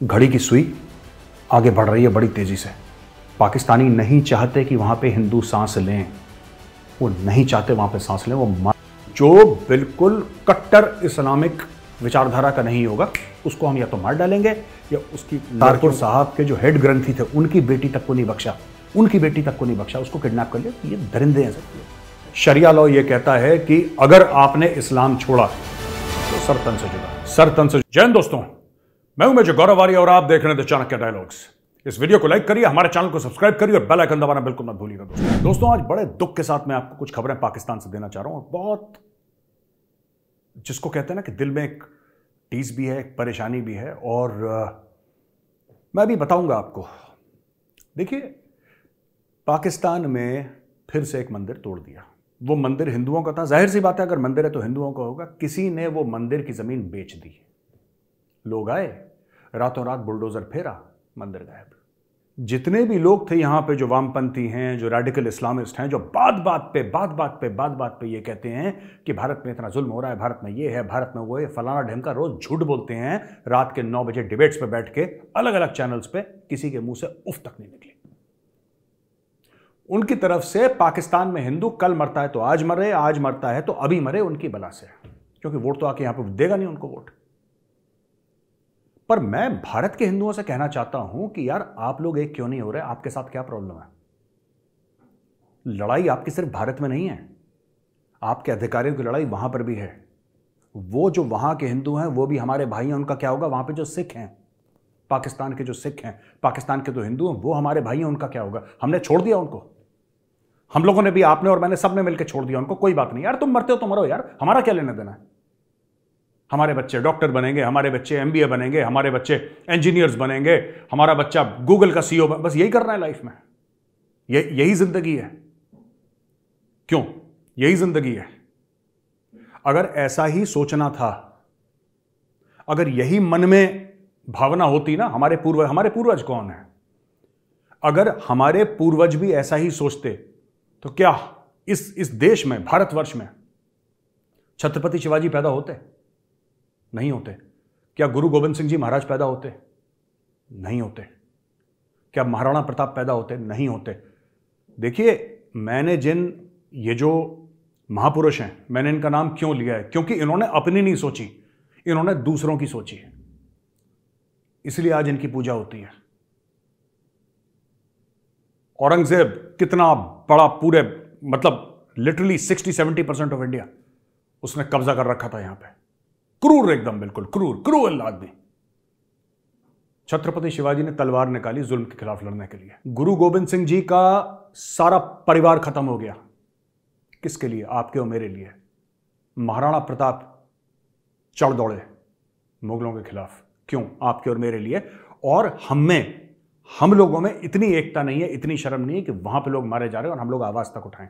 घड़ी की सुई आगे बढ़ रही है बड़ी तेजी से। पाकिस्तानी नहीं चाहते कि वहां पे हिंदू सांस लें, वो नहीं चाहते वहां पे सांस लें। वो जो बिल्कुल कट्टर इस्लामिक विचारधारा का नहीं होगा उसको हम या तो मार डालेंगे या उसकी तारपुर साहब के जो हेड ग्रंथी थे उनकी बेटी तक को नहीं बख्शा, उसको किडनैप कर लिया। ये दरिंदे हैं सब। शरिया लॉ ये कहता है कि अगर आपने इस्लाम छोड़ा तो सर तन से जुदा। जय हिंद दोस्तों, मैं हूं मेजर गौरव आर्य और आप देख रहे हैं द चाणक्य डायलॉग्स। इस वीडियो को लाइक करिए, हमारे चैनल को सब्सक्राइब करिए और बेल आइकन दबाना बिल्कुल मत भूलिएगा। दोस्तों आज बड़े दुख के साथ मैं आपको कुछ खबरें पाकिस्तान से देना चाह रहा हूं और बहुत, जिसको कहते हैं ना कि दिल में एक टीस भी है, एक परेशानी भी है और मैं भी बताऊंगा आपको। देखिए, पाकिस्तान में फिर से एक मंदिर तोड़ दिया। वो मंदिर हिंदुओं का था, जाहिर सी बात है अगर मंदिर है तो हिंदुओं का होगा। किसी ने वो मंदिर की जमीन बेच दी। लोग आए, रातों रात बुलडोजर फेरा, मंदिर गायब। जितने भी लोग थे यहां पे, जो वामपंथी हैं, जो रेडिकल इस्लामिस्ट हैं, जो बात बात पे ये कहते हैं कि भारत में इतना जुल्म हो रहा है, भारत में ये है, भारत में वो है, फलाना ढेमका, रोज झूठ बोलते हैं। रात के 9 बजे डिबेट्स पे बैठ के अलग अलग चैनल्स पे किसी के मुंह से उफ तक नहीं निकली। उनकी तरफ से पाकिस्तान में हिंदू कल मरता है तो आज मरे, आज मरता है तो अभी मरे, उनकी बला से। क्योंकि वोट तो आके यहां पे देगा नहीं उनको वोट। पर मैं भारत के हिंदुओं से कहना चाहता हूं कि यार आप लोग एक क्यों नहीं हो रहे? आपके साथ क्या प्रॉब्लम है? लड़ाई आपकी सिर्फ भारत में नहीं है, आपके अधिकारियों की लड़ाई वहां पर भी है। वो जो वहां के हिंदू हैं वो भी हमारे भाई हैं, उनका क्या होगा? वहां पे जो सिख हैं, पाकिस्तान के जो सिख हैं, पाकिस्तान के जो हिंदू हैं वो हमारे भाई हैं, उनका क्या होगा? हमने छोड़ दिया उनको। हम लोगों ने भी, आपने और मैंने, सबने मिलकर छोड़ दिया उनको। कोई बात नहीं यार, तुम मरते हो तो मरो यार, हमारा क्या लेना देना है? हमारे बच्चे डॉक्टर बनेंगे, हमारे बच्चे एमबीए बनेंगे, हमारे बच्चे इंजीनियर्स बनेंगे, हमारा बच्चा गूगल का सीईओ बस यही करना है लाइफ में। यही जिंदगी है। क्यों? यही जिंदगी है। अगर ऐसा ही सोचना था, अगर यही मन में भावना होती ना, हमारे पूर्वज कौन है? अगर हमारे पूर्वज भी ऐसा ही सोचते तो क्या इस देश में, भारतवर्ष में छत्रपति शिवाजी पैदा होते? नहीं होते। क्या गुरु गोविंद सिंह जी महाराज पैदा होते? नहीं होते। क्या महाराणा प्रताप पैदा होते? नहीं होते। देखिए, मैंने ये जो महापुरुष हैं, मैंने इनका नाम क्यों लिया है? क्योंकि इन्होंने अपनी नहीं सोची, इन्होंने दूसरों की सोची, इसलिए आज इनकी पूजा होती है। औरंगजेब कितना बड़ा, पूरे मतलब लिटरली 60-70% ऑफ इंडिया उसने कब्जा कर रखा था यहां पे। क्रूर, एकदम बिल्कुल क्रूर आदमी। छत्रपति शिवाजी ने तलवार निकाली जुल्म के खिलाफ लड़ने के लिए। गुरु गोविंद सिंह जी का सारा परिवार खत्म हो गया। किसके लिए? आपके और मेरे लिए। महाराणा प्रताप चढ़ दौड़े मुगलों के खिलाफ। क्यों? आपके और मेरे लिए। और हम लोगों में इतनी एकता नहीं है, इतनी शर्म नहीं है कि वहां पे लोग मारे जा रहे हैं और हम लोग आवाज तक उठाएं।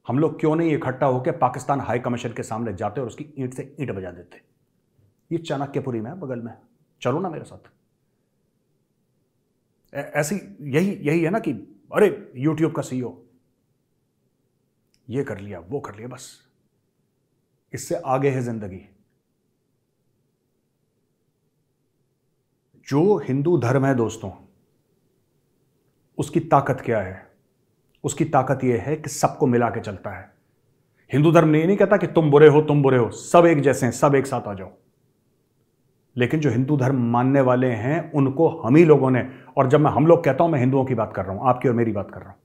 हम लोग क्यों नहीं इकट्ठा होकर पाकिस्तान हाई कमीशन के सामने जाते और उसकी ईंट से ईंट बजा देते? ये चाणक्यपुरी में है, बगल में, चलो ना मेरे साथ। ऐसी यही है ना कि अरे यूट्यूब का सीईओ ये कर लिया, वो कर लिया, बस इससे आगे है जिंदगी। जो हिंदू धर्म है दोस्तों, उसकी ताकत क्या है? उसकी ताकत यह है कि सबको मिला के चलता है। हिंदू धर्म नहीं कहता कि तुम बुरे हो, सब एक जैसे हैं, सब एक साथ आ जाओ। लेकिन जो हिंदू धर्म मानने वाले हैं उनको हम ही लोगों ने, और जब मैं हम लोग कहता हूं, मैं हिंदुओं की बात कर रहा हूं, आपकी और मेरी बात कर रहा हूं।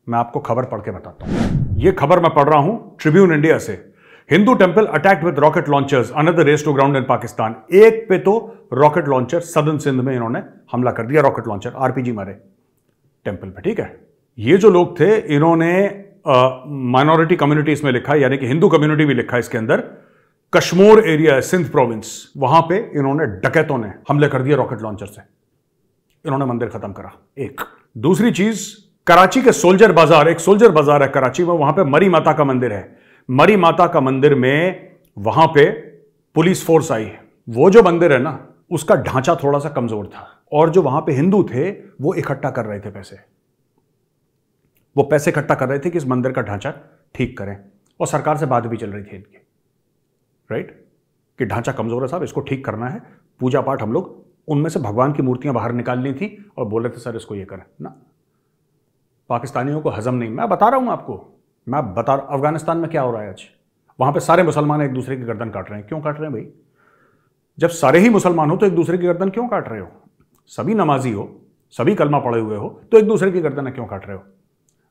मैं आपको खबर पढ़ के बताता हूं। यह खबर मैं पढ़ रहा हूं ट्रिब्यून इंडिया से। Hindu temple attacked with rocket launchers, another razed to ground in Pakistan. एक पे तो रॉकेट लॉन्चर, सदर्न सिंध में इन्होंने हमला कर दिया, रॉकेट लॉन्चर, आरपीजी मारे टेंपल पे। ठीक है, ये जो लोग थे इन्होंने माइनॉरिटी कम्युनिटी इसमें लिखा, यानी कि हिंदू कम्युनिटी भी लिखा इसके अंदर। कश्मीर एरिया, सिंध प्रोविंस, वहां पे इन्होंने, डकैतों ने हमले कर दिए रॉकेट लॉन्चर से। इन्होंने मंदिर खत्म करा। एक दूसरी चीज, कराची के सोल्जर बाजार, एक सोल्जर बाजार है कराची में, वहां पे मरी माता का मंदिर है। मरी माता का मंदिर में वहां पे पुलिस फोर्स आई। वो जो मंदिर है ना, उसका ढांचा थोड़ा सा कमजोर था और जो वहां पे हिंदू थे वो इकट्ठा कर रहे थे पैसे। वो पैसे इकट्ठा कर रहे थे कि इस मंदिर का ढांचा ठीक करें, और सरकार से बात भी चल रही थी इनकी, राइट, कि ढांचा कमजोर है साहब, इसको ठीक करना है, पूजा पाठ हम लोग उनमें से भगवान की मूर्तियां बाहर निकाल ली थी और बोल रहे थे सर इसको ये करें ना। पाकिस्तानियों को हजम नहीं। मैं बता रहा हूं आपको, अफगानिस्तान में क्या हो रहा है आज। वहां पे सारे मुसलमान एक दूसरे की गर्दन काट रहे हैं। क्यों काट रहे हैं भाई? जब सारे ही मुसलमान हो तो एक दूसरे की गर्दन क्यों काट रहे हो? सभी नमाजी हो, सभी कलमा पढ़े हुए हो, तो एक दूसरे की गर्दन क्यों काट रहे हो?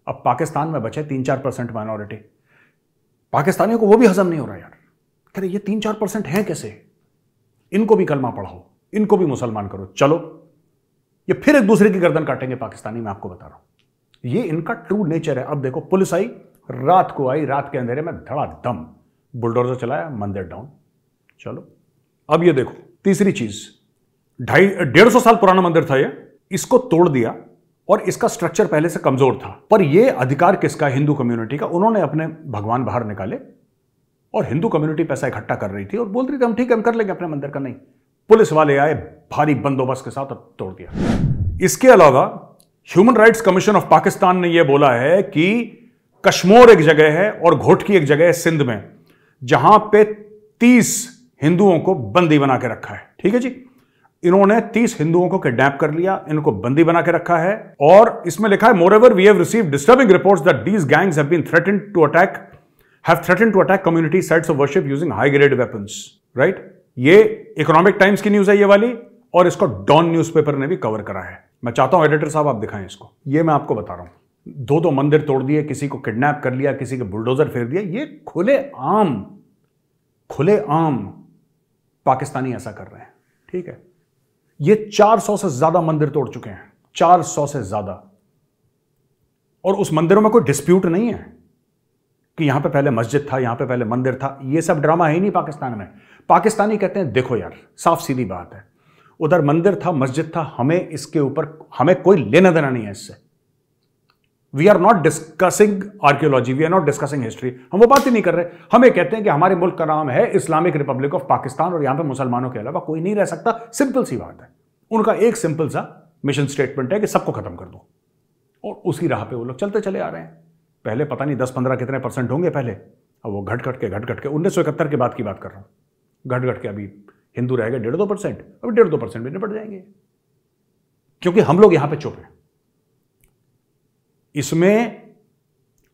अब पाकिस्तान में बचे 3-4% माइनॉरिटी, पाकिस्तानियों को वो भी हजम नहीं हो रहा यार। कह रहे ये 3-4% है कैसे? इनको भी कलमा पढ़ाओ, इनको भी मुसलमान करो, चलो ये फिर एक दूसरे की गर्दन काटेंगे पाकिस्तानी। मैं आपको बता रहा हूं, ये इनका ट्रू नेचर है। अब देखो, पुलिस आई, रात को आई, रात के अंधेरे में धड़ाधम बुलडोजर चलाया, मंदिर डाउन। चलो अब ये देखो, तीसरी चीज, 150 साल पुराना मंदिर था ये, इसको तोड़ दिया और इसका स्ट्रक्चर पहले से कमजोर था। पर ये अधिकार किसका? हिंदू कम्युनिटी का। उन्होंने अपने भगवान बाहर निकाले और हिंदू कम्युनिटी पैसा इकट्ठा कर रही थी और बोल रही थी हम ठीक है, हम कर लेंगे अपने मंदिर का। नहीं, पुलिस वाले आए भारी बंदोबस्त के साथ और तोड़ दिया। इसके अलावा human rights commission of Pakistan ने यह बोला है कि कश्मीर एक जगह है और घोटकी एक जगह है सिंध में, जहां पे 30 हिंदुओं को बंदी बना के रखा है। ठीक है जी, इन्होंने 30 हिंदुओं को किडनैप कर लिया, इनको बंदी बना के रखा है। और इसमें लिखा है, moreover we have received disturbing reports that these gangs have been threatened to attack community sites of worship using high grade weapons. Right, ये इकोनॉमिक टाइम्स की न्यूज है ये वाली, और इसको डॉन न्यूज़पेपर ने भी कवर करा है। मैं चाहता हूं एडिटर साहब आप दिखाएं इसको। ये मैं आपको बता रहा हूं, 2-2 मंदिर तोड़ दिए, किसी को किडनैप कर लिया, किसी के बुलडोजर फेर दिया। ये खुले आम पाकिस्तानी ऐसा कर रहे हैं। ठीक है, ये 400 से ज्यादा मंदिर तोड़ चुके हैं, 400 से ज्यादा। और उस मंदिरों में कोई डिस्प्यूट नहीं है कि यहां पे पहले मस्जिद था, यहां पे पहले मंदिर था। ये सब ड्रामा है ही नहीं पाकिस्तान में। पाकिस्तानी कहते हैं देखो यार, साफ सीधी बात है, उधर मंदिर था, मस्जिद था, हमें इसके ऊपर हमें कोई लेना देना नहीं है इससे। We are not discussing archaeology, we are not discussing history, हम वो बात ही नहीं कर रहे। हमें कहते हैं कि हमारे मुल्क का नाम है इस्लामिक रिपब्लिक ऑफ पाकिस्तान और यहां पे मुसलमानों के अलावा कोई नहीं रह सकता। सिंपल सी बात है। उनका एक सिंपल सा मिशन स्टेटमेंट है कि सबको खत्म कर दो, और उसी राह पे वो लोग चलते चले आ रहे हैं। पहले पता नहीं 10-15 कितने % होंगे पहले, अब वो घट घट के 1971 के बाद की बात कर रहा हूं, घट घट के अभी हिंदू रह गए 1.5-2%, अभी 1.5% भी निपट जाएंगे, क्योंकि हम लोग यहां पे चुप हैं। इसमें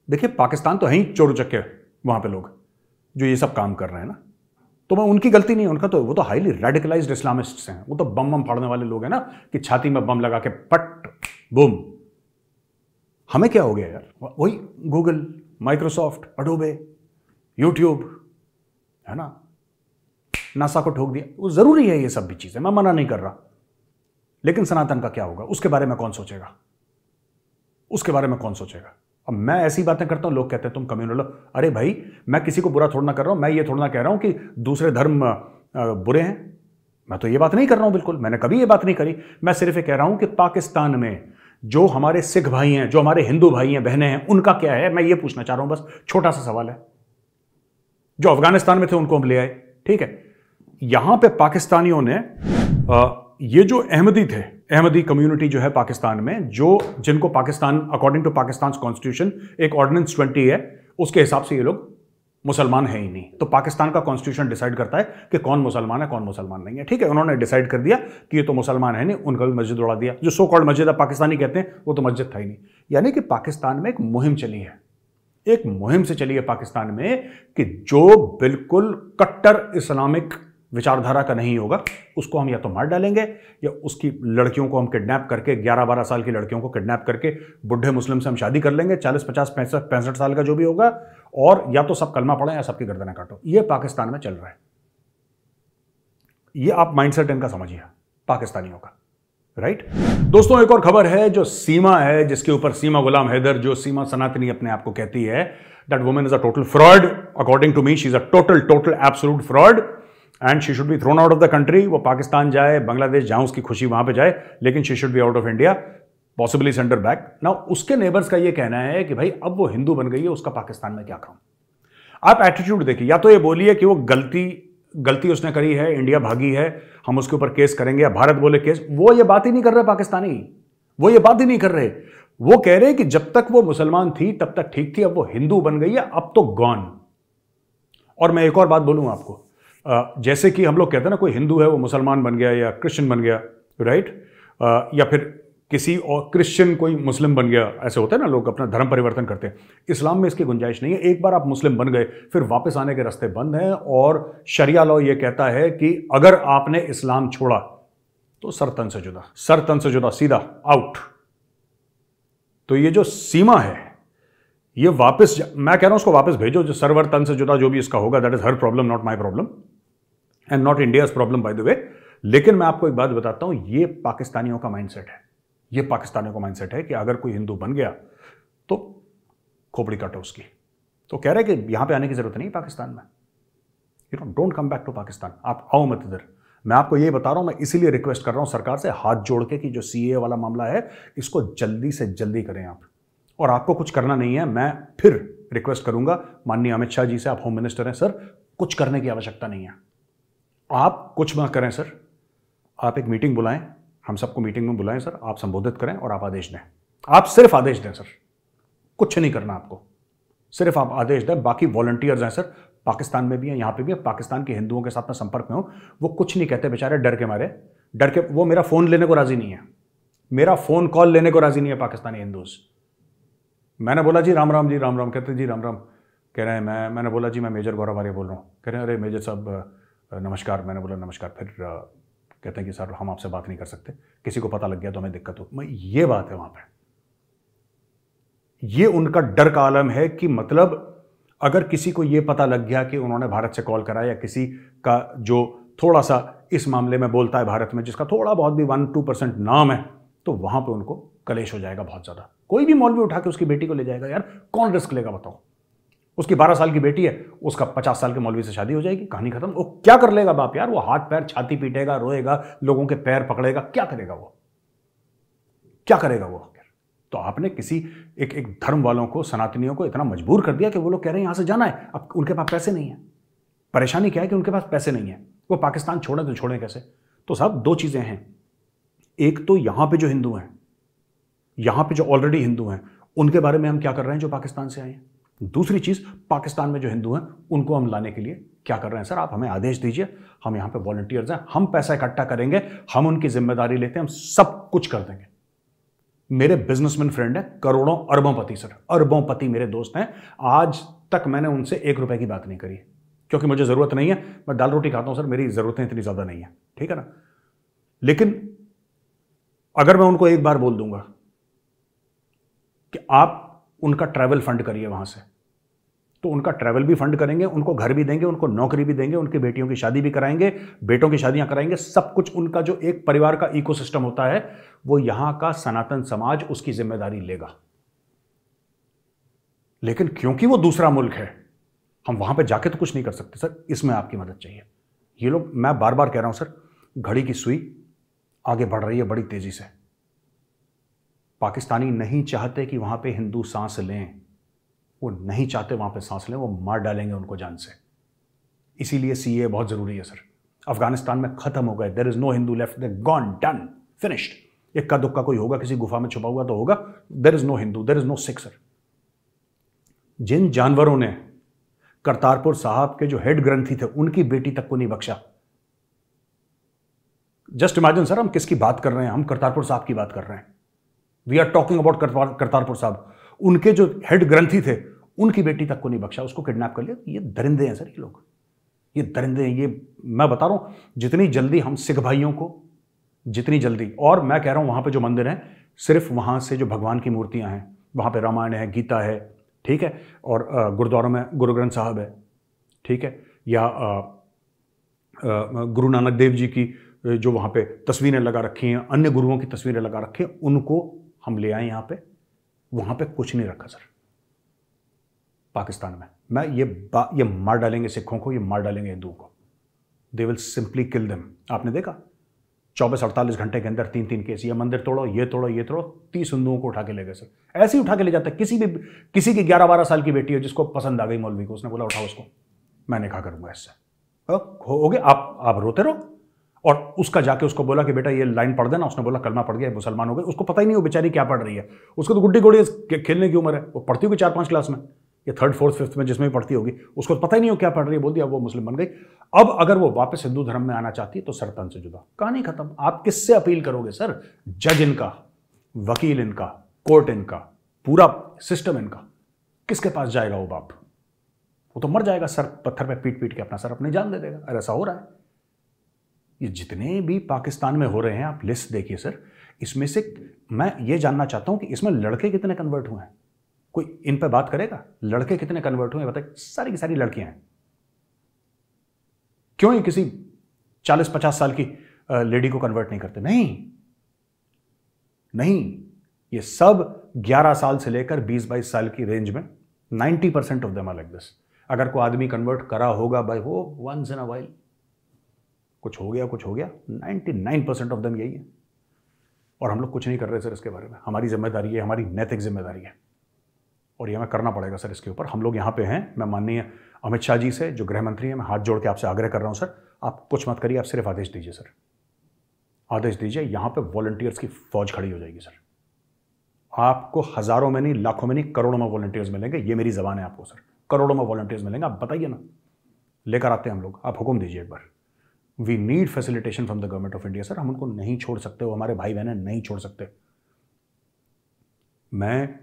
देखिए, पाकिस्तान तो है ही चोर उचक्के वहां पे लोग जो ये सब काम कर रहे हैं ना, तो मैं उनकी गलती नहीं है, उनका तो वो तो हाईली रेडिकलाइज्ड इस्लामिस्ट्स हैं, वो तो बम फाड़ने वाले लोग हैं ना, कि छाती में बम लगा के पट बूम। हमें क्या हो गया यार, वही गूगल, माइक्रोसॉफ्ट, अडोबे, यूट्यूब है ना, नासा को ठोक दिया। वो जरूरी है ये सब भी चीजें, मैं मना नहीं कर रहा, लेकिन सनातन का क्या होगा उसके बारे में कौन सोचेगा? उसके बारे में कौन सोचेगा? अब मैं ऐसी बातें करता हूं, लोग कहते हैं तुम कम्युनल। अरे भाई, मैं किसी को बुरा थोड़ा ना कर रहा हूं, मैं ये थोड़ा ना कह रहा हूं कि दूसरे धर्म बुरे हैं। मैं तो ये बात नहीं कर रहा हूं, बिल्कुल, मैंने कभी ये बात नहीं करी। मैं सिर्फ ये कह रहा हूं कि पाकिस्तान में जो हमारे सिख भाई हैं, जो हमारे हिंदू भाई हैं, बहनें हैं, उनका क्या है, मैं ये पूछना चाह रहा हूं। बस छोटा सा सवाल है। जो अफगानिस्तान में थे उनको हम ले आए, ठीक है, यहां पे पाकिस्तानियों ने ये जो अहमदी थे, अहमदी कम्युनिटी जो है पाकिस्तान में, जो जिनको Pakistan according to Pakistan constitution एक ऑर्डिनेंस 20 है, उसके हिसाब से ये लोग मुसलमान है ही नहीं। तो पाकिस्तान का कॉन्स्टिट्यूशन डिसाइड करता है कि कौन मुसलमान है, कौन मुसलमान नहीं है। ठीक है, उन्होंने डिसाइड कर दिया कि ये तो मुसलमान है नहीं, उनका भी मस्जिद उड़ा दिया। जो सो कॉल्ड मस्जिद है पाकिस्तानी कहते हैं, वो तो मस्जिद था ही नहीं। यानी कि पाकिस्तान में एक मुहिम चली है, एक मुहिम से चली है पाकिस्तान में कि जो बिल्कुल कट्टर इस्लामिक विचारधारा का नहीं होगा उसको हम या तो मार डालेंगे, या उसकी लड़कियों को हम किडनैप करके, 11-12 साल की लड़कियों को किडनैप करके बुढ़े मुस्लिम से हम शादी कर लेंगे, 40, 50, 65 साल का जो भी होगा, और या तो सब कलमा पढ़े या सबकी गर्दनें काटो। ये पाकिस्तान में चल रहा है। ये आप माइंडसेट इनका समझिए, पाकिस्तानियों का। राइट दोस्तों, एक और खबर है जो सीमा है, जिसके ऊपर सीमा गुलाम हैदर, जो सीमा सनातनी अपने आप को कहती है, that woman is a total fraud. According to me she is a total absolute fraud and she should be thrown out of the country. वो पाकिस्तान जाए, बांग्लादेश, जहां उसकी खुशी वहां पे जाए, लेकिन she should be out of India, possibly send her back. Now उसके नेबर्स का ये कहना है कि भाई अब वो हिंदू बन गई है, उसका पाकिस्तान में क्या काम। आप एटीट्यूड देखिए, या तो ये बोलिए कि वो गलती उसने करी है, इंडिया भागी है, हम उसके ऊपर केस करेंगे, या भारत बोले केस। वो ये बात ही नहीं कर रहे पाकिस्तानी, वो ये बात ही नहीं कर रहे। वो कह रहे कि जब तक वो मुसलमान थी तब तक ठीक थी, अब वो हिंदू बन गई है, अब तो गॉन। और मैं एक और बात बोलूं आपको, जैसे कि हम लोग कहते हैं ना, कोई हिंदू है वो मुसलमान बन गया या क्रिश्चियन बन गया, राइट, या फिर किसी और क्रिश्चियन कोई मुस्लिम बन गया, ऐसे होता है ना, लोग अपना धर्म परिवर्तन करते हैं। इस्लाम में इसकी गुंजाइश नहीं है। एक बार आप मुस्लिम बन गए फिर वापस आने के रास्ते बंद हैं, और शरिया लॉ ये कहता है कि अगर आपने इस्लाम छोड़ा तो सर तन से जुदा, सर तन से जुदा, सीधा आउट। तो ये जो सीमा है ये वापस, मैं कह रहा हूं उसको वापस भेजो। जो सर्वर तन से जुदा जो भी इसका होगा, that is her problem, not my problem and not India's problem by the way. लेकिन मैं आपको एक बात बताता हूं, ये पाकिस्तानियों का माइंडसेट है। ये पाकिस्तानियों का माइंडसेट है कि अगर कोई हिंदू बन गया तो खोपड़ी काटो उसकी। तो कह रहे कि यहां पे आने की जरूरत नहीं पाकिस्तान में, you know, don't come back to Pakistan, आप आओ मत इधर। मैं आपको ये बता रहा हूं, मैं इसीलिए रिक्वेस्ट कर रहा हूं सरकार से हाथ जोड़ के कि जो सीए वाला मामला है इसको जल्दी से जल्दी करें आप। और आपको कुछ करना नहीं है। मैं फिर रिक्वेस्ट करूंगा माननीय अमित शाह जी से, आप होम मिनिस्टर हैं सर, कुछ करने की आवश्यकता नहीं है। आप कुछ मत करें सर, आप एक मीटिंग बुलाएं, हम सबको मीटिंग में बुलाएं सर, आप संबोधित करें और आप आदेश दें। आप सिर्फ आदेश दें सर, कुछ नहीं करना आपको, सिर्फ आप आदेश दें। बाकी वॉलंटियर्स हैं सर, पाकिस्तान में भी हैं, यहां पे भी हैं, पाकिस्तान के हिंदुओं के साथ में संपर्क में हो, वो कुछ नहीं कहते बेचारे, डर के मारे, डर के वो मेरा फोन लेने को राजी नहीं है, मेरा फोन कॉल लेने को राजी नहीं है पाकिस्तानी हिंदूज। मैंने बोला जी राम राम, जी राम राम, कहते जी राम राम, कह रहे हैं मैंने बोला जी मैं मेजर गौरव आर्य बोल रहा हूँ। कह रहे हैं अरे मेजर साहब नमस्कार। मैंने बोला नमस्कार। फिर कहते हैं कि सर हम आपसे बात नहीं कर सकते, किसी को पता लग गया तो हमें दिक्कत हो। ये बात है वहां पे, ये उनका डर का आलम है कि मतलब अगर किसी को ये पता लग गया कि उन्होंने भारत से कॉल करा, या किसी का जो थोड़ा सा इस मामले में बोलता है भारत में, जिसका थोड़ा बहुत भी 1-2% नाम है, तो वहां पे उनको कलेश हो जाएगा बहुत ज्यादा। कोई भी मौलवी उठा के उसकी बेटी को ले जाएगा, यार कौन रिस्क लेगा बताओ। उसकी 12 साल की बेटी है, उसका 50 साल के मौलवी से शादी हो जाएगी, कहानी खत्म। वो क्या कर लेगा बाप यार, वो हाथ पैर छाती पीटेगा, रोएगा, लोगों के पैर पकड़ेगा, क्या करेगा वो, क्या करेगा वो। तो आपने किसी एक धर्म वालों को, सनातनियों को इतना मजबूर कर दिया कि वो लोग कह रहे हैं यहां से जाना है। अब उनके पास पैसे नहीं है। परेशानी क्या है कि उनके पास पैसे नहीं है, वो पाकिस्तान छोड़े तो छोड़े कैसे। तो साहब दो चीजें हैं, एक तो यहां पे जो हिंदू हैं, यहां पे जो ऑलरेडी हिंदू हैं, उनके बारे में हम क्या कर रहे हैं जो पाकिस्तान से आए हैं। दूसरी चीज, पाकिस्तान में जो हिंदू हैं उनको हम लाने के लिए क्या कर रहे हैं। सर आप हमें आदेश दीजिए, हम यहां पे वॉलंटियर्स हैं, हम पैसा इकट्ठा करेंगे, हम उनकी जिम्मेदारी लेते हैं, हम सब कुछ कर देंगे। मेरे बिजनेसमैन फ्रेंड है, करोड़ों अरबोंपति सर, अरबोंपति मेरे दोस्त हैं, आज तक मैंने उनसे 1 रुपए की बात नहीं करी, क्योंकि मुझे जरूरत नहीं है। मैं दाल रोटी खाता हूं सर, मेरी जरूरतें इतनी ज्यादा नहीं है, ठीक है ना। लेकिन अगर मैं उनको एक बार बोल दूंगा कि आप उनका ट्रैवल फंड करिए वहां से, तो उनका ट्रैवल भी फंड करेंगे, उनको घर भी देंगे, उनको नौकरी भी देंगे, उनकी बेटियों की शादी भी कराएंगे, बेटों की शादियां कराएंगे, सब कुछ। उनका जो एक परिवार का इकोसिस्टम होता है, वो यहां का सनातन समाज उसकी जिम्मेदारी लेगा। लेकिन क्योंकि वो दूसरा मुल्क है, हम वहां पे जाके तो कुछ नहीं कर सकते सर, इसमें आपकी मदद चाहिए। ये लोग, मैं बार बार कह रहा हूं सर, घड़ी की सुई आगे बढ़ रही है बड़ी तेजी से। पाकिस्तानी नहीं चाहते कि वहां पे हिंदू सांस लें, वो नहीं चाहते वहां पे सांस लें, वो मार डालेंगे उनको जान से। इसीलिए सीए बहुत जरूरी है सर। अफगानिस्तान में खत्म हो गए, there is no Hindu left, they gone, done, finished. इक्का दुक्का कोई होगा, किसी गुफा में छुपा हुआ तो होगा, there is no Hindu, there is no Sikh sir. जिन जानवरों ने करतारपुर साहब के जो हेड ग्रंथी थे, उनकी बेटी तक को नहीं बख्शा। जस्ट इमेजिन सर, हम किसकी बात कर रहे हैं, हम करतारपुर साहब की बात कर रहे हैं। We are talking about Kartarpur Sahib. उनके जो हेड ग्रंथी थे, उनकी बेटी तक को नहीं बख्शा, उसको किडनैप कर लिया। ये दरिंदे हैं सर, ये लोग, ये दरिंदे हैं। ये मैं बता रहा हूं, जितनी जल्दी हम सिख भाइयों को, जितनी जल्दी, और मैं कह रहा हूं वहां पे जो मंदिर हैं, सिर्फ वहां से जो भगवान की मूर्तियां हैं, वहां पे रामायण है, गीता है, ठीक है, और गुरुद्वारों में गुरु ग्रंथ साहब है, ठीक है, या गुरु नानक देव जी की जो वहां पे तस्वीरें लगा रखी हैं, अन्य गुरुओं की तस्वीरें लगा रखी हैं, उनको हम ले आए यहां पे। वहां पे कुछ नहीं रखा सर पाकिस्तान में। मैं ये मार डालेंगे सिखों को, ये मार डालेंगे हिंदुओं को। They will simply kill them. आपने देखा 24-48 घंटे के अंदर 3-3 केस, ये मंदिर तोड़ो, ये तोड़ो, ये तोड़ो, 30 हिंदुओं को उठा के ले गए सर। ऐसे ही उठा के ले जाते। किसी की 11-12 साल की बेटी है जिसको पसंद आ गई मौलवी को, उसने बोला उठाओ उसको, मैं निकाह करूंगा इससे। हो गए, आप रोते रहो। और उसका जाके उसको बोला कि बेटा ये लाइन पढ़ देना, उसने बोला कलमा पढ़ गया, मुसलमान हो गए। उसको पता ही नहीं वो बेचारी क्या पढ़ रही है, उसको तो गुड्डी गोड़ी खेलने की उम्र है, वो पढ़ती होगी 4-5 क्लास में। या थर्ड फोर्थ फिफ्थ में जिसमें भी पढ़ती होगी, उसको पता ही नहीं हो क्या पढ़ रही है, बोल दिया वो मुस्लिम बन गई। अब अगर वो वापस हिंदू धर्म में आना चाहती है तो सर तन से जुदा, कहानी खत्म। आप किससे अपील करोगे सर? जज इनका, वकील इनका, कोर्ट इनका, पूरा सिस्टम इनका, किसके पास जाएगा वो बाप? वो तो मर जाएगा, सर पत्थर पे पीट पीट के अपना सर अपने जान दे देगा। और ऐसा हो रहा है। ये जितने भी पाकिस्तान में हो रहे हैं, आप लिस्ट देखिए सर, इसमें से मैं ये जानना चाहता हूं कि इसमें लड़के कितने कन्वर्ट हुए हैं। कोई इन पे बात करेगा? लड़के कितने कन्वर्ट हुए बताइए? सारी की सारी लड़कियां हैं। क्यों ये किसी 40-50 साल की लेडी को कन्वर्ट नहीं करते? नहीं, ये सब 11 साल से लेकर 20-22 साल की रेंज में 90% of them are like this. अगर कोई आदमी कन्वर्ट करा होगा भाई, वो वंस इन अ वाइल कुछ हो गया, 99% ऑफ देम यही है। और हम लोग कुछ नहीं कर रहे सर इसके बारे में। हमारी जिम्मेदारी है, हमारी नैतिक जिम्मेदारी है, और ये हमें करना पड़ेगा सर इसके ऊपर। हम लोग यहाँ पे हैं। मैं माननीय अमित शाह जी से, जो गृह मंत्री हैं, मैं हाथ जोड़ के आपसे आग्रह कर रहा हूँ सर, आप कुछ मत करिए, आप सिर्फ आदेश दीजिए सर, आदेश दीजिए। यहाँ पे वॉलंटियर्स की फौज खड़ी हो जाएगी सर। आपको हजारों में नहीं, लाखों में नहीं, करोड़ों में वॉलंटियर्स मिलेंगे। ये मेरी जबान है आपको सर, करोड़ों में वॉलंटियर्स मिलेंगे। आप बताइए ना, लेकर आते हैं हम लोग, आप हुक्म दीजिए एक बार। We need facilitation from the government of India sir. हम उनको नहीं छोड़ सकते, वो हमारे भाई बहन नहीं छोड़ सकते। मैं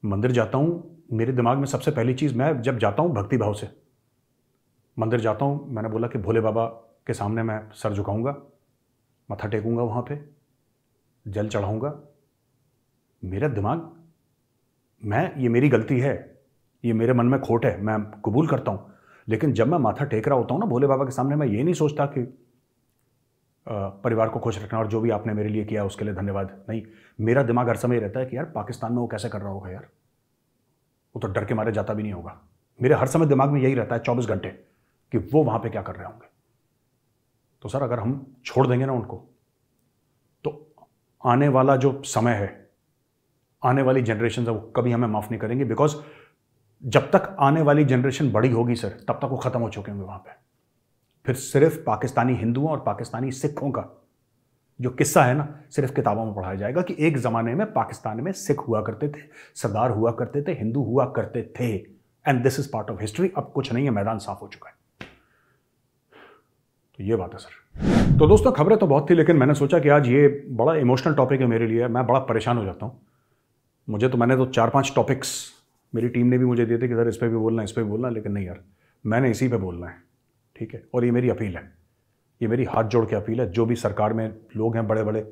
मंदिर जाता हूं, मेरे दिमाग में सबसे पहली चीज, मैं जब जाता हूं भक्ति भाव से मंदिर जाता हूं, मैंने बोला कि भोले बाबा के सामने मैं सर झुकाऊंगा, मत्था टेकूंगा, वहां पे जल चढ़ाऊंगा। मेरा दिमाग, ये मेरी गलती है, ये मेरे मन में खोट है, मैं कबूल करता हूं, लेकिन जब मैं माथा टेक रहा होता हूं ना भोले बाबा के सामने, मैं ये नहीं सोचता कि परिवार को खुश रखना और जो भी आपने मेरे लिए किया उसके लिए धन्यवाद। नहीं, मेरा दिमाग हर समय रहता है कि यार पाकिस्तान में वो कैसे कर रहा होगा यार, वो तो डर के मारे जाता भी नहीं होगा। मेरे हर समय दिमाग में यही रहता है 24 घंटे कि वो वहां पे क्या कर रहे होंगे। तो सर अगर हम छोड़ देंगे ना उनको, तो आने वाला जो समय है, आने वाली जनरेशन है, वो कभी हमें माफ नहीं करेंगे। बिकॉज जब तक आने वाली जनरेशन बड़ी होगी सर, तब तक वो खत्म हो चुके होंगे वहां पे। फिर सिर्फ पाकिस्तानी हिंदुओं और पाकिस्तानी सिखों का जो किस्सा है ना, सिर्फ किताबों में पढ़ाया जाएगा कि एक जमाने में पाकिस्तान में सिख हुआ करते थे, सरदार हुआ करते थे, हिंदू हुआ करते थे, and this is part of history. अब कुछ नहीं है, मैदान साफ हो चुका है। तो ये बात है सर। तो दोस्तों, खबरें तो बहुत थी, लेकिन मैंने सोचा कि आज ये बड़ा इमोशनल टॉपिक है मेरे लिए। मैं बड़ा परेशान हो जाता हूँ। मैंने तो 4-5 टॉपिक्स मेरी टीम ने भी मुझे दिए थे कि सर इस पर भी बोलना, इस पर भी बोलना, लेकिन नहीं यार, मैंने इसी पे बोलना है, ठीक है। और ये मेरी अपील है, ये मेरी हाथ जोड़ के अपील है। जो भी सरकार में लोग हैं बड़े बड़े,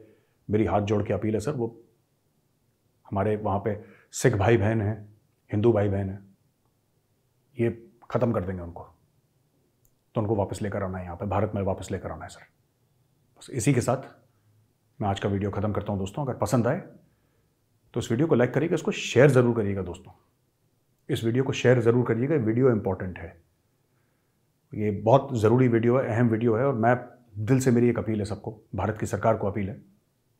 मेरी हाथ जोड़ के अपील है सर, वो हमारे वहाँ पे सिख भाई बहन हैं, हिंदू भाई बहन हैं, ये ख़त्म कर देंगे उनको, तो उनको वापस लेकर आना है, यहाँ पे भारत में वापस लेकर आना है सर। बस इसी के साथ मैं आज का वीडियो ख़त्म करता हूँ दोस्तों। अगर पसंद आए तो इस वीडियो को लाइक करिएगा, इसको शेयर ज़रूर करिएगा दोस्तों, इस वीडियो को शेयर ज़रूर करिएगा। वीडियो इंपॉर्टेंट है, ये बहुत ज़रूरी वीडियो है, अहम वीडियो है, और मैं दिल से, मेरी एक अपील है सबको, भारत की सरकार को अपील है,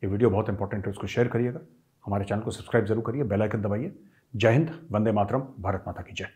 ये वीडियो बहुत इंपॉर्टेंट है, उसको शेयर करिएगा। हमारे चैनल को सब्सक्राइब जरूर करिए, बेल आइकन दबाइए। जय हिंद, वंदे मातरम, भारत माता की जय।